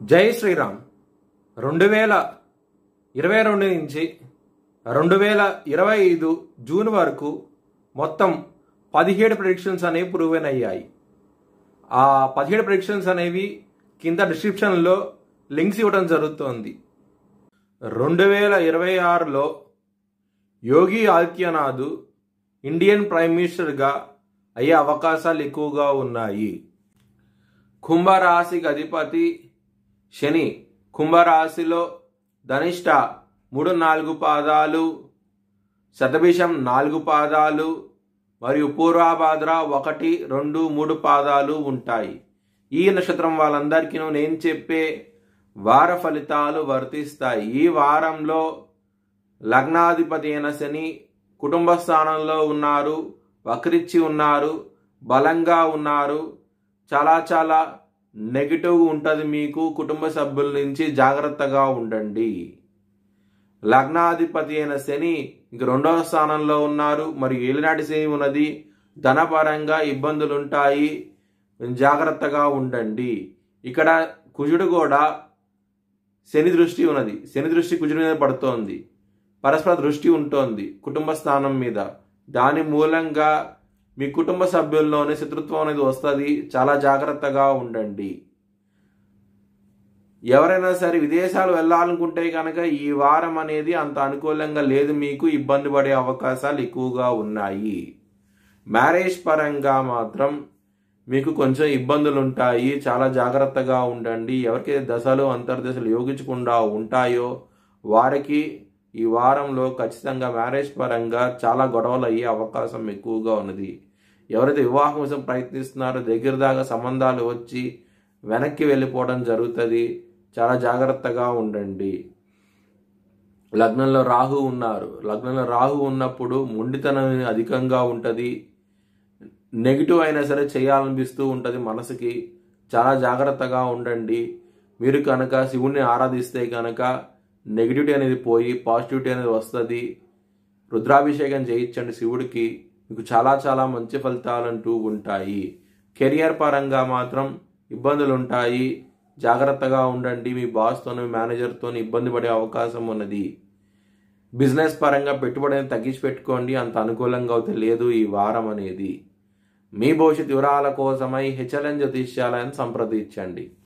జై శ్రీరామ్. 2022 నుంచి 2025 జూన్ వరకు మొత్తం 17 ప్రెడిక్షన్స్ అనేవి ప్రూవెన్ అయ్యాయి. ఆ 17 ప్రెడిక్షన్స్ అనేవి కింద డిస్క్రిప్షన్లో లింక్స్ ఇవ్వడం జరుగుతోంది. 2026లో యోగి ఆదిత్యనాథ్ ఇండియన్ ప్రైమ్ మినిస్టర్గా అయ్యే అవకాశాలు ఎక్కువగా ఉన్నాయి. కుంభరాశికి అధిపతి శని కుంభరాశిలో ధనిష్ట 3-4 పాదాలు, శతభిషం 4 పాదాలు మరియు పూర్వభాద్ర 1, 2, 3 పాదాలు ఉంటాయి. ఈ నక్షత్రం వాళ్ళందరికీ నేను చెప్పే వార ఫలితాలు వర్తిస్తాయి. ఈ వారంలో లగ్నాధిపతి అయిన శని కుటుంబ స్థానంలో ఉన్నారు, వక్రించి ఉన్నారు, బలంగా ఉన్నారు. చాలా నెగిటివ్ ఉంటుంది. మీకు కుటుంబ సభ్యుల నుంచి జాగ్రత్తగా ఉండండి. లగ్నాధిపతి అయిన శని ఇంక 2వ స్థానంలో ఉన్నారు, మరియు ఏలినాటి శని ఉన్నది. ధనపరంగా ఇబ్బందులు ఉంటాయి, జాగ్రత్తగా ఉండండి. ఇక్కడ కుజుడు కూడా శని దృష్టి ఉన్నది. శని దృష్టి కుజుడి మీద పడుతోంది. పరస్పర దృష్టి ఉంటుంది కుటుంబ స్థానం మీద. దాని మూలంగా మీ కుటుంబ సభ్యుల్లోనే శత్రుత్వం అనేది వస్తుంది. చాలా జాగ్రత్తగా ఉండండి. ఎవరైనా సరే విదేశాలు వెళ్ళాలనుకుంటే కనుక ఈ వారం అనేది అంత అనుకూలంగా లేదు. మీకు ఇబ్బంది పడే అవకాశాలు ఎక్కువగా ఉన్నాయి. మ్యారేజ్ పరంగా మాత్రం మీకు కొంచెం ఇబ్బందులు ఉంటాయి. చాలా జాగ్రత్తగా ఉండండి. ఎవరికైతే దశలు అంతర్దశలు యోగించకుండా ఉంటాయో వారికి ఈ వారంలో ఖచ్చితంగా మ్యారేజ్ పరంగా చాలా గొడవలు అయ్యే అవకాశం ఎక్కువగా ఉన్నది. ఎవరైతే వివాహం కోసం ప్రయత్నిస్తున్నారో దగ్గర దాకా సంబంధాలు వచ్చి వెనక్కి వెళ్ళిపోవడం జరుగుతుంది. చాలా జాగ్రత్తగా ఉండండి. లగ్నంలో రాహు ఉన్నారు. లగ్నంలో రాహు ఉన్నప్పుడు మొండితనం అధికంగా ఉంటుంది. నెగిటివ్ అయినా సరే చేయాలనిపిస్తూ ఉంటుంది మనసుకి. చాలా జాగ్రత్తగా ఉండండి. మీరు కనుక శివుణ్ణి ఆరాధిస్తే కనుక నెగిటివిటీ అనేది పోయి పాజిటివిటీ అనేది వస్తుంది. రుద్రాభిషేకం చేయించండి శివుడికి. మీకు చాలా మంచి ఫలితాలంటూ ఉంటాయి. కెరియర్ పరంగా మాత్రం ఇబ్బందులు ఉంటాయి. జాగ్రత్తగా ఉండండి. మీ బాస్తోనూ మేనేజర్తో ఇబ్బంది పడే అవకాశం ఉన్నది. బిజినెస్ పరంగా పెట్టుబడి తగ్గించి పెట్టుకోండి. అంత అనుకూలంగా అయితే లేదు ఈ వారం అనేది. మీ భవిష్యత్ వివరాల కోసమై హెచ్ఎల్ఎన్ జ్యోతిష్యాలయాన్ని సంప్రదించండి.